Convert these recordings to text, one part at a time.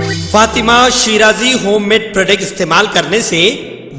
Fatima Shirazi home made product استعمال کرنے سے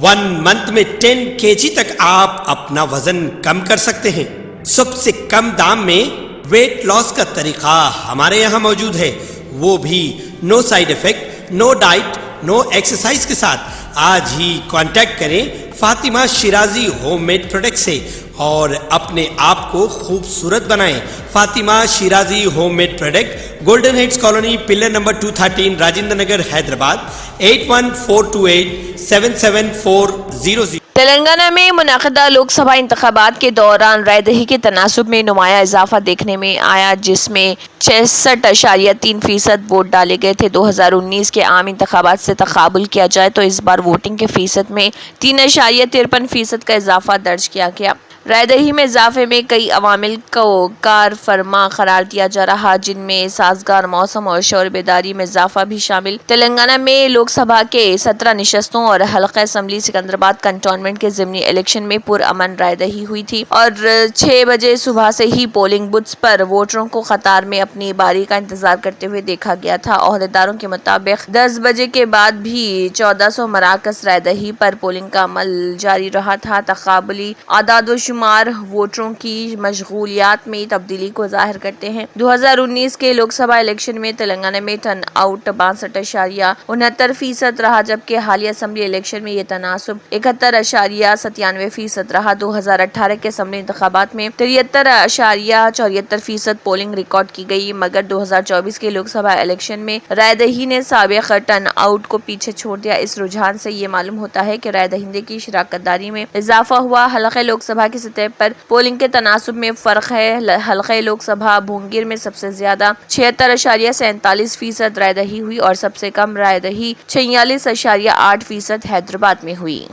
1 منتھ میں 10 kg تک آپ اپنا وزن کم کر سکتے ہیں۔ سب سے کم دام میں ویٹ لاس کا طریقہ ہمارے یہاں موجود ہے، وہ بھی no side effect, no diet, no exercise کے ساتھ۔ آج ہی کانٹیکٹ کریں Fatima Shirazi home made product سے اور اپنے آپ کو خوبصورت بنائیں۔ Fatima Shirazi home made product, golden heights colony, pillar number 213، Rajendra Nagar, Hyderabad, 8142877400۔ Telangana میں منعقدہ لوک سبھا انتخابات کے دوران رائے دہی کے تناسب میں نمایاں اضافہ دیکھنے میں آیا، جس میں 66.3% ووٹ ڈالے گئے تھے۔ 2019 کے عام انتخابات سے تقابل کیا جائے تو اس بار ووٹنگ کے فیصد میں 3.53% کا اضافہ درج کیا گیا۔ رائے دہی میں اضافے میں کئی عوامل کو کار فرما قرار دیا جا رہا، جن میں سازگار موسم اور شعور بیداری میں اضافہ بھی شامل۔ تلنگانہ میں لوک سبھا کے 17 نشستوں اور حلقہ اسمبلی سکندرآباد کنٹونمنٹ کے ضمنی الیکشن میں پرامن رائے دہی ہوئی تھی اور 6 بجے صبح سے ہی پولنگ بوتھس پر ووٹروں کو قطار میں اپنی باری کا انتظار کرتے ہوئے دیکھا گیا تھا۔ عہدیداروں کے مطابق 10 بجے کے بعد بھی 1400 مراکز رائے دہی پر پولنگ کا عمل جاری رہا تھا۔ تقابلی اعداد و شمار ووٹروں کی مشغولیات میں تبدیلی کو ظاہر کرتے ہیں۔ 2019 کے لوک سبھا الیکشن میں تلنگانہ میں ٹرن آؤٹ 62.69% رہا، جبکہ حالیہ اسمبلی الیکشن میں یہ تناسب 71.97% رہا۔ 2018 کے اسمبلی انتخابات میں 73.74% پولنگ ریکارڈ کی گئی، مگر 2024 کے لوک سبھا الیکشن میں رائے دہی نے سابق ٹرن آؤٹ کو پیچھے چھوڑ دیا۔ اس رجحان سے یہ معلوم ہوتا ہے کہ رائے دہندے کی شراکت داری میں اضافہ ہوا۔ حلقہ لوک سبھا کی سطح پر پولنگ کے تناسب میں فرق ہے۔ حلقہ لوک سبھا بھونگیر میں سب سے زیادہ 76.47% رائے دہی ہوئی اور سب سے کم رائے دہی 46.8% حیدرآباد میں ہوئی۔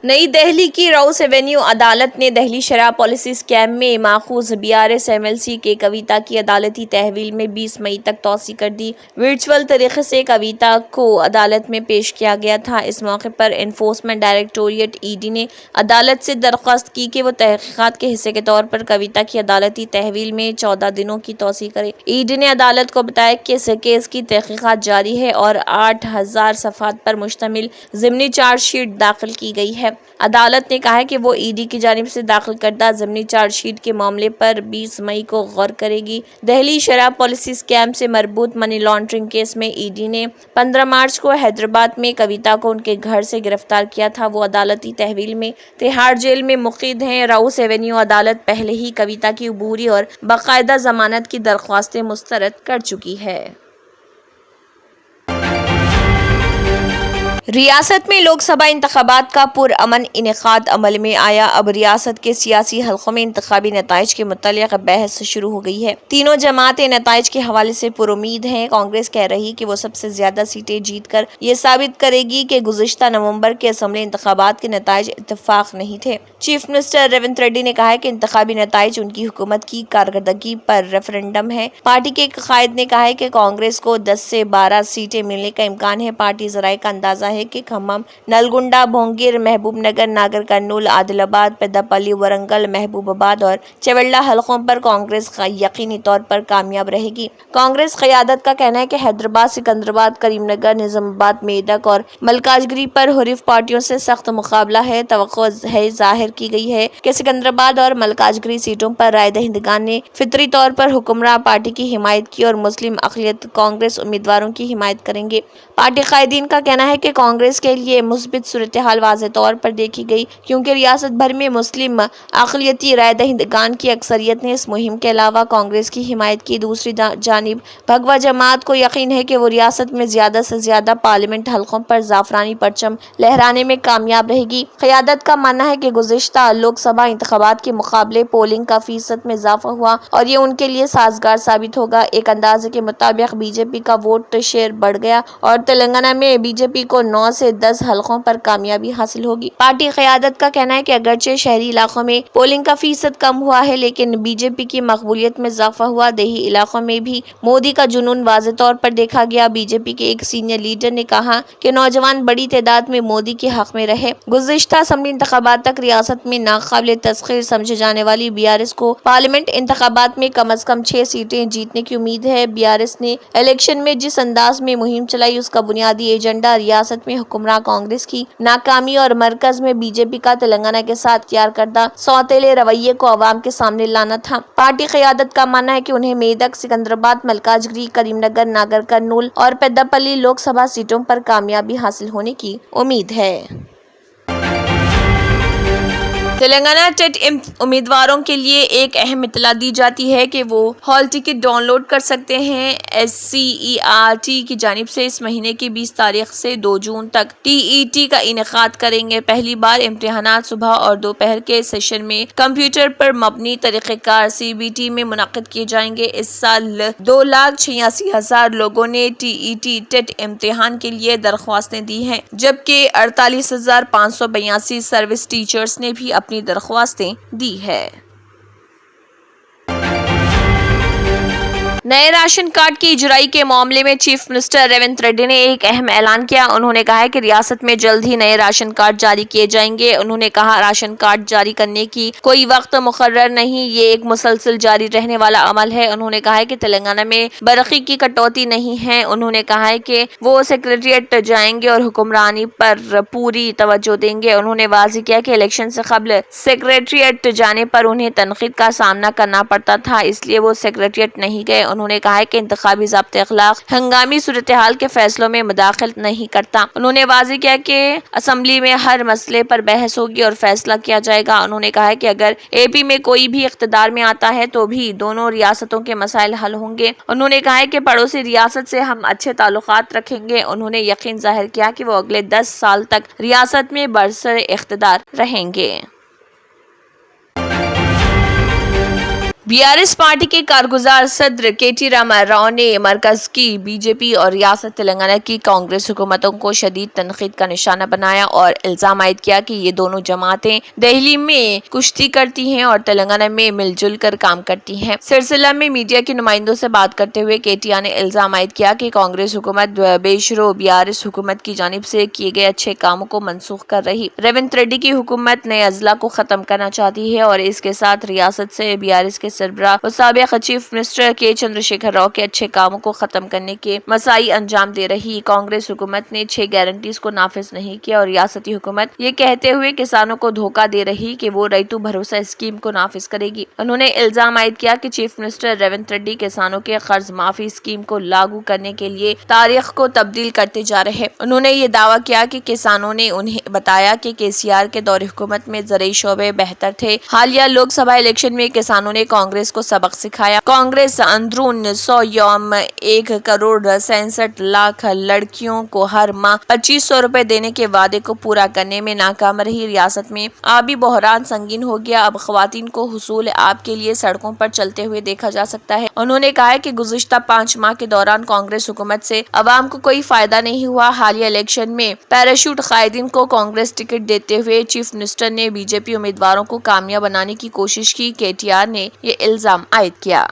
نئی دہلی کی راؤس ایونیو عدالت نے دہلی شراب پالیسی اسکیم میں ماخوذ BRS MLC کے کویتا کی عدالتی تحویل میں 20 مئی تک توسیع کر دی۔ ورچوئل طریقے سے کویتا کو عدالت میں پیش کیا گیا تھا۔ اس موقع پر انفورسمنٹ ڈائریکٹوریٹ ED نے عدالت سے درخواست کی کہ وہ تحقیقات کے حصے کے طور پر کویتا کی عدالتی تحویل میں 14 دنوں کی توسیع کرے۔ ED نے عدالت کو بتایا کہ اس کیس کی تحقیقات جاری ہے اور 8000 صفحات پر مشتمل ضمنی چارج شیٹ داخل کی گئی ہے۔ عدالت نے کہا کہ وہ ED کی جانب سے داخل کردہ ضمنی چارج شیٹ کے معاملے پر 20 مئی کو غور کرے گی۔ دہلی شراب پالیسی اسکیم سے مربوط منی لانڈرنگ کیس میں ED نے 15 مارچ کو حیدرآباد میں کویتا کو ان کے گھر سے گرفتار کیا تھا۔ وہ عدالتی تحویل میں تہاڑ جیل میں مقید ہیں۔ راؤس ایونیو عدالت پہلے ہی کویتا کی عبوری اور باقاعدہ ضمانت کی درخواستیں مسترد کر چکی ہے۔ ریاست میں لوک سبھا انتخابات کا پرامن انعقاد عمل میں آیا۔ اب ریاست کے سیاسی حلقوں میں انتخابی نتائج کے متعلق بحث شروع ہو گئی ہے۔ تینوں جماعتیں نتائج کے حوالے سے پرامید ہیں۔ کانگریس کہہ رہی کہ وہ سب سے زیادہ سیٹیں جیت کر یہ ثابت کرے گی کہ گزشتہ نومبر کے اسمبلی انتخابات کے نتائج اتفاق نہیں تھے۔ چیف منسٹر ریونت ریڈی نے کہا کہ انتخابی نتائج ان کی حکومت کی کارکردگی پر ریفرنڈم ہے۔ پارٹی کے ایک قائد نے کہا کہ کانگریس کو 10 سے 12 سیٹیں ملنے کا امکان ہے۔ پارٹی ذرائع کا اندازہ ہے کہ کھمم، نلگنڈا، بھونگیر، محبوب نگر، ناگر کرنول، عادل آباد، پیداپلی، ورنگل، محبوب آباد اور چیولڈا حلقوں پر کانگریس یقینی طور پر کامیاب رہے گی۔ کانگریس قیادت کا کہنا ہے کہ حیدرآباد، سکندرآباد، کریم نگر، نظام آباد، میدک اور ملکاجگری پر حریف پارٹیوں سے سخت مقابلہ ہے۔ توقع ظاہر کی گئی ہے کہ سکندرآباد اور ملکاجگری سیٹوں پر رائے دہندگان نے فطری طور پر حکمراں پارٹی کی حمایت کی اور مسلم اقلیت کانگریس امیدواروں کی حمایت کریں گے۔ پارٹی قائدین کا کہنا ہے کہ کانگریس کے لیے مثبت صورتحال واضح طور پر دیکھی گئی، کیونکہ ریاست بھر میں مسلم اقلیتی رائے دہندگان کی اکثریت نے اس مہم کے علاوہ کانگریس کی حمایت کی۔ دوسری جانب بھگوا جماعت کو یقین ہے کہ وہ ریاست میں زیادہ سے زیادہ پارلیمنٹ حلقوں پر زعفرانی پرچم لہرانے میں کامیاب رہے گی۔ قیادت کا ماننا ہے کہ گزشتہ لوک سبھا انتخابات کے مقابلے پولنگ کا فیصد میں اضافہ ہوا اور یہ ان کے لیے سازگار ثابت ہوگا۔ ایک اندازے کے مطابق BJP کا ووٹ شیئر بڑھ گیا اور تلنگانہ میں BJP کو 9 سے 10 حلقوں پر کامیابی حاصل ہوگی۔ پارٹی قیادت کا کہنا ہے کہ اگرچہ شہری علاقوں میں پولنگ کا فیصد کم ہوا ہے لیکن بی جے پی کی مقبولیت میں اضافہ ہوا۔ دیہی علاقوں میں بھی مودی کا جنون واضح طور پر دیکھا گیا۔ بی جے پی کے ایک سینئر لیڈر نے کہا کہ نوجوان بڑی تعداد میں مودی کے حق میں رہے۔ گزشتہ اسمبلی انتخابات تک ریاست میں ناقابل تسخیر سمجھے جانے والی بی آر ایس کو پارلیمنٹ انتخابات میں کم از کم 6 سیٹیں جیتنے کی امید ہے۔ بی آر ایس نے الیکشن میں جس انداز میں مہم چلائی اس کا بنیادی ایجنڈا ریاست میں حکمراں کانگریس کی ناکامی اور مرکز میں بی جے پی کا تلنگانہ کے ساتھ اختیار کردہ سوتیلے رویے کو عوام کے سامنے لانا تھا۔ پارٹی قیادت کا ماننا ہے کہ انہیں میدک، سکندرآباد، ملکاجگری، کریم نگر، ناگر کرنول اور پیداپلی لوک سبھا سیٹوں پر کامیابی حاصل ہونے کی امید ہے۔ تلنگانہ ٹیٹ امیدواروں کے لیے ایک اہم اطلاع دی جاتی ہے کہ وہ ہال ٹکٹ ڈاؤن لوڈ کر سکتے ہیں۔ S C E R T کی جانب سے اس مہینے کی 20 تاریخ سے 2 جون تک ٹی ای ٹی کا انعقاد کریں گے۔ پہلی بار امتحانات صبح اور دوپہر کے سیشن میں کمپیوٹر پر مبنی طریقہ کار سی بی ٹی میں منعقد کیے جائیں گے۔ اس سال 2,86,000 لوگوں نے ٹی ای ٹی ٹیٹ امتحان کے لیے درخواستیں دی ہیں، جبکہ 48,582 سروس ٹیچرز نے بھی اپنی درخواستیں دی ہے۔ نئے راشن کارڈ کی اجرائی کے معاملے میں چیف منسٹر ریونت ریڈی نے ایک اہم اعلان کیا۔ انہوں نے کہا کہ ریاست میں جلد ہی نئے راشن کارڈ جاری کیے جائیں گے۔ انہوں نے کہا راشن کارڈ جاری کرنے کی کوئی وقت مقرر نہیں، یہ ایک مسلسل جاری رہنے والا عمل ہے۔ انہوں نے کہا کہ تلنگانہ میں برقی کی کٹوتی نہیں ہے۔ انہوں نے کہا کہ وہ سیکریٹریٹ جائیں گے اور حکمرانی پر پوری توجہ دیں گے۔ انہوں نے واضح کیا کہ الیکشن سے قبل سیکریٹریٹ جانے پر انہیں تنقید کا سامنا کرنا پڑتا تھا، اس لیے وہ سیکریٹریٹ نہیں گئے۔ انہوں نے کہا کہ انتخابی ضابطۂ اخلاق ہنگامی صورتحال کے فیصلوں میں مداخلت نہیں کرتا۔ انہوں نے واضح کیا کہ اسمبلی میں ہر مسئلے پر بحث ہوگی اور فیصلہ کیا جائے گا۔ انہوں نے کہا کہ اگر اے پی میں کوئی بھی اقتدار میں آتا ہے تو بھی دونوں ریاستوں کے مسائل حل ہوں گے۔ انہوں نے کہا کہ پڑوسی ریاست سے ہم اچھے تعلقات رکھیں گے۔ انہوں نے یقین ظاہر کیا کہ وہ اگلے 10 سال تک ریاست میں برسر اقتدار رہیں گے۔ بی آر ایس پارٹی کے کارگزار صدر کے ٹی راما راؤ نے مرکز کی بی جے پی اور ریاست تلنگانہ کی کانگریس حکومتوں کو شدید تنقید کا نشانہ بنایا اور الزام عائد کیا کہ یہ دونوں جماعتیں دہلی میں کشتی کرتی ہیں اور تلنگانہ میں مل جل کر کام کرتی ہیں۔ سلسلہ میں میڈیا کے نمائندوں سے بات کرتے ہوئے کے ٹی آر نے الزام عائد کیا کہ کانگریس حکومت بیشرو بی آر ایس حکومت کی جانب سے کیے گئے اچھے کاموں کو منسوخ کر رہی۔ ریونت ریڈی کی حکومت نئے اضلاع کو ختم کرنا چاہتی ہے اور اس کے ساتھ ریاست سے بی آر ایس کے سربراہ اور سابق چیف منسٹر کے چندر شیکھر راؤ کے اچھے کاموں کو ختم کرنے کے مساعی انجام دے رہی۔ کانگریس حکومت نے 6 گارنٹیز کو نافذ نہیں کیا اور ریاستی حکومت یہ کہتے ہوئے کسانوں کو دھوکہ دے رہی کہ وہ ریتو بھروسہ اسکیم کو نافذ کرے گی۔ انہوں نے الزام عائد کیا کہ چیف منسٹر ریونت ریڈی کسانوں کے قرض معافی اسکیم کو لاگو کرنے کے لیے تاریخ کو تبدیل کرتے جا رہے ہیں۔ انہوں نے یہ دعویٰ کیا کہ کسانوں نے انہیں بتایا کہ کے سی آر کے دور حکومت میں زرعی شعبے بہتر تھے۔ حالیہ لوک سبھا الیکشن میں کسانوں نے کانگریس کو سبق سکھایا۔ کانگریس اندرون 100 یوم 1,66,00,000 لڑکیوں کو ہر ماہ 2,500 روپے دینے کے وعدے کو پورا کرنے میں ناکام رہی۔ ریاست میں آبی بحران سنگین ہو گیا، اب خواتین کو حصول آب کے لیے سڑکوں پر چلتے ہوئے دیکھا جا سکتا ہے۔ انہوں نے کہا کہ گزشتہ 5 ماہ کے دوران کانگریس حکومت سے عوام کو کوئی فائدہ نہیں ہوا۔ حالیہ الیکشن میں پیراشوٹ قائدین کو کانگریس ٹکٹ دیتے ہوئے چیف منسٹر نے بی جے پی امیدواروں کو کامیاب بنانے کی کوشش کی۔ کے ٹی آر نے یہ الزام عائد کیا۔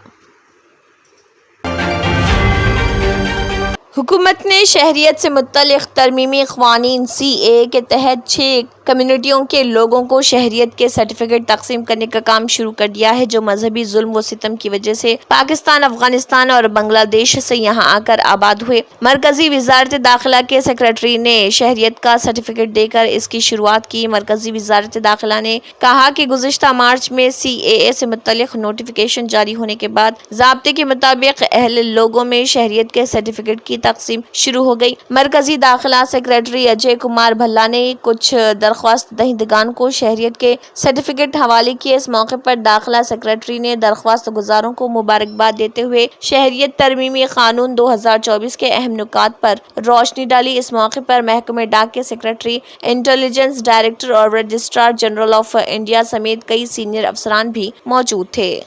حکومت نے شہریت سے متعلق ترمیمی قوانین سی اے کے تحت 6 کمیونٹیوں کے لوگوں کو شہریت کے سرٹیفکیٹ تقسیم کرنے کا کام شروع کر دیا ہے، جو مذہبی ظلم و ستم کی وجہ سے پاکستان، افغانستان اور بنگلہ دیش سے یہاں آ کر آباد ہوئے۔ مرکزی وزارت داخلہ کے سیکریٹری نے شہریت کا سرٹیفکیٹ دے کر اس کی شروعات کی۔ مرکزی وزارت داخلہ نے کہا کہ گزشتہ مارچ میں سی اے اے سے متعلق نوٹیفیکیشن جاری ہونے کے بعد ضابطے کے مطابق اہل لوگوں میں شہریت کے سرٹیفکیٹ کی تقسیم شروع ہو گئی۔ مرکزی داخلہ سیکریٹری اجے کمار بھلا نے کچھ درخواست دہندگان کو شہریت کے سرٹیفکیٹ حوالے کیے۔ اس موقع پر داخلہ سیکریٹری نے درخواست گزاروں کو مبارکباد دیتے ہوئے شہریت ترمیمی قانون 2024 کے اہم نکات پر روشنی ڈالی۔ اس موقع پر محکمہ ڈاک کے سیکریٹری، انٹیلیجنس ڈائریکٹر اور رجسٹرار جنرل آف انڈیا سمیت کئی سینئر افسران بھی موجود تھے۔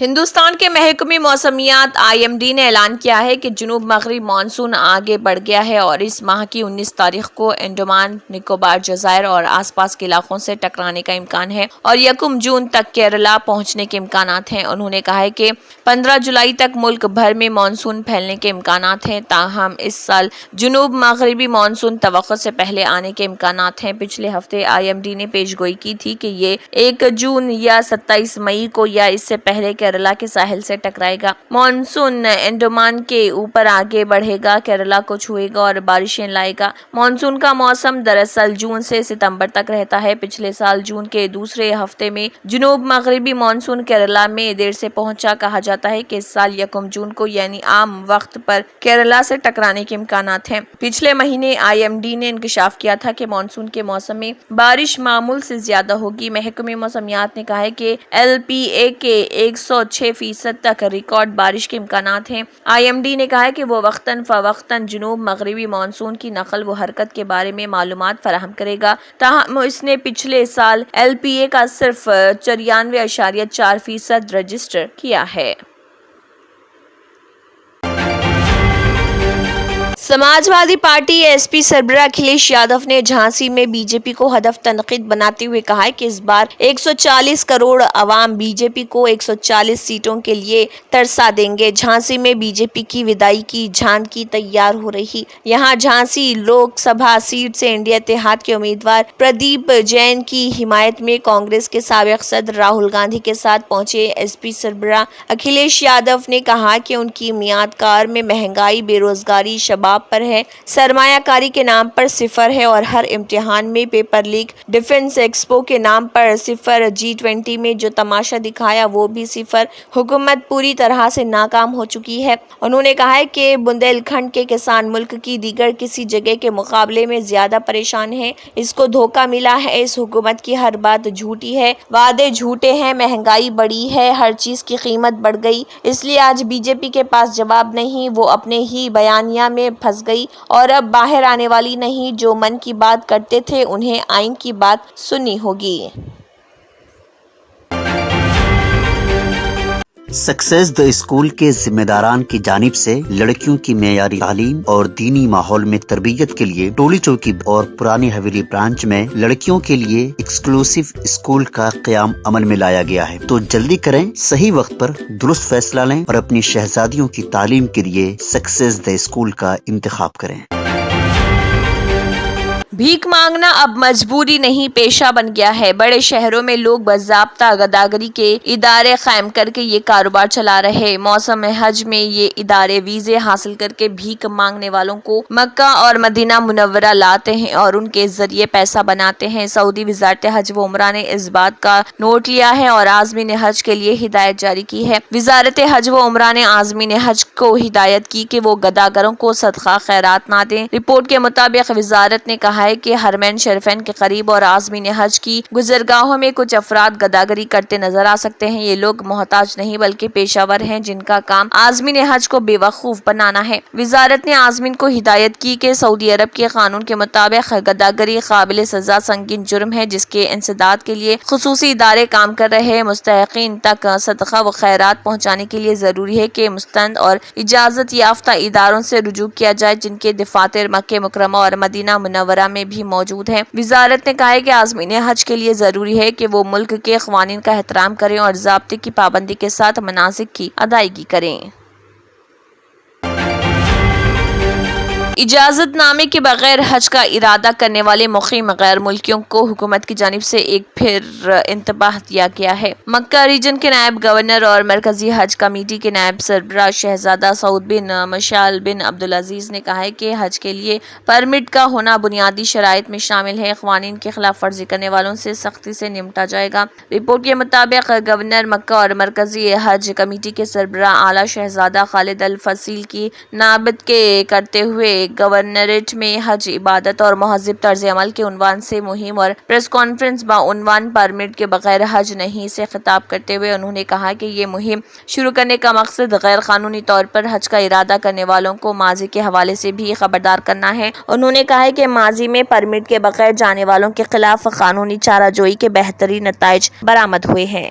ہندوستان کے محکمہ موسمیات IMD نے اعلان کیا ہے کہ جنوب مغربی مانسون آگے بڑھ گیا ہے اور اس ماہ کی 19 تاریخ کو انڈمان نکوبار جزائر اور آس پاس کے علاقوں سے ٹکرانے کا امکان ہے اور 1 جون تک کیرلا پہنچنے کے امکانات ہیں۔ انہوں نے کہا ہے کہ 15 جولائی تک ملک بھر میں مانسون پھیلنے کے امکانات ہیں، تاہم اس سال جنوب مغربی مانسون توقع سے پہلے آنے کے امکانات ہیں۔ پچھلے ہفتے IMD نے پیش گوئی کی تھی کہ یہ 1 جون یا 27 مئی کو یا اس سے پہلے کیرلا کے ساحل سے ٹکرائے گا۔ مانسون انڈمان کے اوپر آگے بڑھے گا، کیرلا کو چھوئے گا اور بارشیں لائے گا۔ مانسون کا موسم دراصل جون سے ستمبر تک رہتا ہے۔ پچھلے سال جون کے دوسرے ہفتے میں جنوب مغربی مانسون کیرلا میں دیر سے پہنچا۔ کہا جاتا ہے کہ اس سال 1 جون کو یعنی عام وقت پر کیرلا سے ٹکرانے کے امکانات ہیں۔ پچھلے مہینے IMD نے انکشاف کیا تھا کہ مانسون کے موسم میں بارش معمول سے زیادہ ہوگی۔ محکمہ موسمیات نے کہا ہے کہ LPA کے 106% تک ریکارڈ بارش کے امکانات ہیں۔ IMD نے کہا ہے کہ وہ وقتاً فوقتاً جنوب مغربی مانسون کی نقل و حرکت کے بارے میں معلومات فراہم کرے گا، تاہم اس نے پچھلے سال LPA کا صرف 94.4% رجسٹر کیا ہے۔ سماجوادی پارٹی SP سربراہ اکھلیش یادو نے جھانسی میں BJP کو ہدف تنقید بناتے ہوئے کہا ہے کہ اس بار 140 کروڑ عوام BJP کو 140 سیٹوں کے لیے ترسا دیں گے۔ جھانسی میں BJP کی ودائی کی جھانکی تیار ہو رہی۔ یہاں جھانسی لوک سبھا سیٹ سے انڈیا اتحاد کے امیدوار پردیپ جین کی حمایت میں کانگریس کے سابق صدر راہل گاندھی کے ساتھ پہنچے SP سربراہ اکھلیش یادو نے کہا کہ ان کی میعاد کار میں مہنگائی، بے روزگاری، شباب پر ہے، سرمایہ کاری کے نام پر صفر ہے اور ہر امتحان میں پیپر لیک، ڈیفنس ایکسپو کے نام پر صفر، G20 میں جو تماشا دکھایا وہ بھی صفر۔ حکومت پوری طرح سے ناکام ہو چکی ہے۔ انہوں نے کہا کہ بندیل کھنڈ کے کسان ملک کی دیگر کسی جگہ کے مقابلے میں زیادہ پریشان ہیں، اس کو دھوکہ ملا ہے، اس حکومت کی ہر بات جھوٹی ہے، وعدے جھوٹے ہیں، مہنگائی بڑھی ہے، ہر چیز کی قیمت بڑھ گئی، اس لیے آج BJP کے پاس جواب نہیں، وہ اپنے ہی بیانیہ میں پھنس گئی اور اب باہر آنے والی نہیں۔ جو من کی بات کرتے تھے انہیں آئین کی بات سننی ہوگی۔ سکسیس دی اسکول کے ذمہ داران کی جانب سے لڑکیوں کی معیاری تعلیم اور دینی ماحول میں تربیت کے لیے ٹولی چوکی اور پرانی حویلی برانچ میں لڑکیوں کے لیے ایکسکلوسو اسکول کا قیام عمل میں لایا گیا ہے۔ تو جلدی کریں، صحیح وقت پر درست فیصلہ لیں اور اپنی شہزادیوں کی تعلیم کے لیے سکسیس دی اسکول کا انتخاب کریں۔ بھیک مانگنا اب مجبوری نہیں، پیشہ بن گیا ہے۔ بڑے شہروں میں لوگ باضابطہ گداگری کے ادارے قائم کر کے یہ کاروبار چلا رہے۔ موسم حج میں یہ ادارے ویزے حاصل کر کے بھیک مانگنے والوں کو مکہ اور مدینہ منورہ لاتے ہیں اور ان کے ذریعے پیسہ بناتے ہیں۔ سعودی وزارت حج و عمرہ نے اس بات کا نوٹ لیا ہے اور عازمین حج کے لیے ہدایت جاری کی ہے۔ وزارت حج و عمرہ نے عازمین حج کو ہدایت کی کہ وہ گداگروں کو صدقہ خیرات نہ دیں۔ رپورٹ کے مطابق وزارت نے کہا ہے کہ حرمین شریفین کے قریب اور عازمین حج کی گزرگاہوں میں کچھ افراد گداگری کرتے نظر آ سکتے ہیں۔ یہ لوگ محتاج نہیں بلکہ پیشہ ور ہیں جن کا کام عازمین حج کو بے وقوف بنانا ہے۔ وزارت نے عازمین کو ہدایت کی کہ سعودی عرب کے قانون کے مطابق گداگری قابل سزا سنگین جرم ہے جس کے انسداد کے لیے خصوصی ادارے کام کر رہے ہیں۔ مستحقین تک صدقہ و خیرات پہنچانے کے لیے ضروری ہے کہ مستند اور اجازت یافتہ اداروں سے رجوع کیا جائے جن کے دفاتر مکہ مکرمہ اور مدینہ منورہ میں بھی موجود ہیں۔ وزارت نے کہا ہے کہ عازمین حج کے لیے ضروری ہے کہ وہ ملک کے قوانین کا احترام کریں اور ضابطے کی پابندی کے ساتھ مناسک کی ادائیگی کریں۔ اجازت نامے کے بغیر حج کا ارادہ کرنے والے مقیم غیر ملکیوں کو حکومت کی جانب سے ایک پھر انتباہ دیا گیا ہے۔ مکہ ریجن کے نائب گورنر اور مرکزی حج کمیٹی کے نائب سربراہ شہزادہ سعود بن مشعل بن عبدالعزیز نے کہا ہے کہ حج کے لیے پرمٹ کا ہونا بنیادی شرائط میں شامل ہے۔ قوانین کی خلاف ورزی کرنے والوں سے سختی سے نمٹا جائے گا۔ رپورٹ کے مطابق گورنر مکہ اور مرکزی حج کمیٹی کے سربراہ اعلیٰ شہزادہ خالد الفصیل کی نابت کرتے ہوئے گورنریٹ میں حج عبادت اور مہذب طرز عمل کے عنوان سے مہم اور پریس کانفرنس بعنوان پرمٹ کے بغیر حج نہیں سے خطاب کرتے ہوئے انہوں نے کہا کہ یہ مہم شروع کرنے کا مقصد غیر قانونی طور پر حج کا ارادہ کرنے والوں کو ماضی کے حوالے سے بھی خبردار کرنا ہے۔ انہوں نے کہا کہ ماضی میں پرمٹ کے بغیر جانے والوں کے خلاف قانونی چارہ جوئی کے بہترین نتائج برآمد ہوئے ہیں۔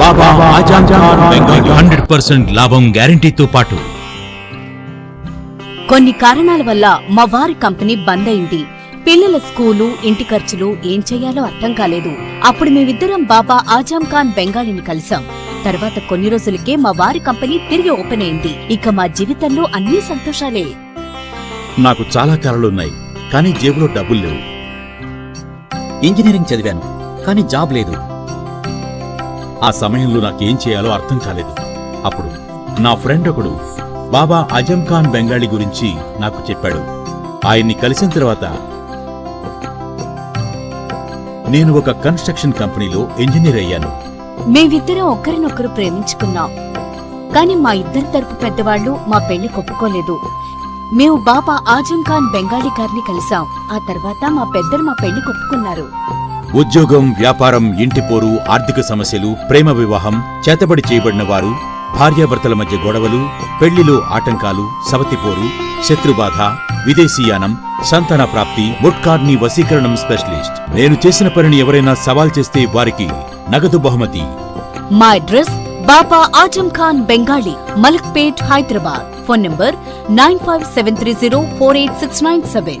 బాబా ఆజం ఖాన్ బెంగాలీ 100% లాభం గ్యారెంటీతో పాటు కొన్ని కారణాల వల్ల మా వారి కంపెనీ బంద్ అయింది. పిల్లల స్కూలు, ఇంటి ఖర్చులు ఏం చెయ్యాలో అర్థం కాలేదు. అప్పుడు మేమిద్దరం బాబా ఆజం ఖాన్ బెంగాలీని కలిసాం. తర్వాత కొన్ని రోజులకే మా వారి కంపెనీ తిరిగి ఓపెన్ అయింది. ఇక మా జీవితంలో అన్ని సంతోషాలే. నాకు చాలా కలలున్నాయి, కానీ జేబులో డబ్బులు లేవు. ఇంజనీరింగ్ చదివాను, కానీ జాబ్ లేదు. ఆ సమయంలో నాకేం చేయాలో అర్థం కాలేదు. అప్పుడు నా ఫ్రెండ్ ఒకడు బాబా ఆజం ఖాన్ బెంగాలీ గురించి నాకు చెప్పాడు. ఆయన్ని కలిసిన తర్వాత నేను ఒక కన్స్ట్రక్షన్ కంపెనీలో ఇంజనీర్ అయ్యాను. మేమిద్దరం ఒకరినొకరు ప్రేమించుకున్నాం. కాని మా ఇద్దరి తరపు పెద్దవాళ్లు మా పెళ్లి ఒప్పుకోలేదు. మేము బాబా ఆజం ఖాన్ బెంగాలీ గారిని కలిసాం. ఆ తర్వాత మా పెద్దలు మా పెళ్లి ఒప్పుకున్నారు. ఉద్యోగం, వ్యాపారం, ఇంటి పోరు, ఆర్థిక సమస్యలు, ప్రేమ వివాహం, చేతబడి చేయబడిన వారు, భార్యాభర్తల మధ్య గొడవలు, పెళ్లిలో ఆటంకాలు, సవతిపోరు, శత్రుబాధ, విదేశీయానం, సంతాన ప్రాప్తి, ముట్కార్ని వశీకరణం స్పెషలిస్ట్. నేను చేసిన పనిని ఎవరైనా సవాల్ చేస్తే వారికి నగదు బహుమతి. మా address Baba Azam Khan Bengali, Malakpet, Hyderabad. Phone number 9573048697.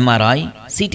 MRI, CT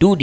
2D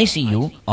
ICU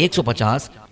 150,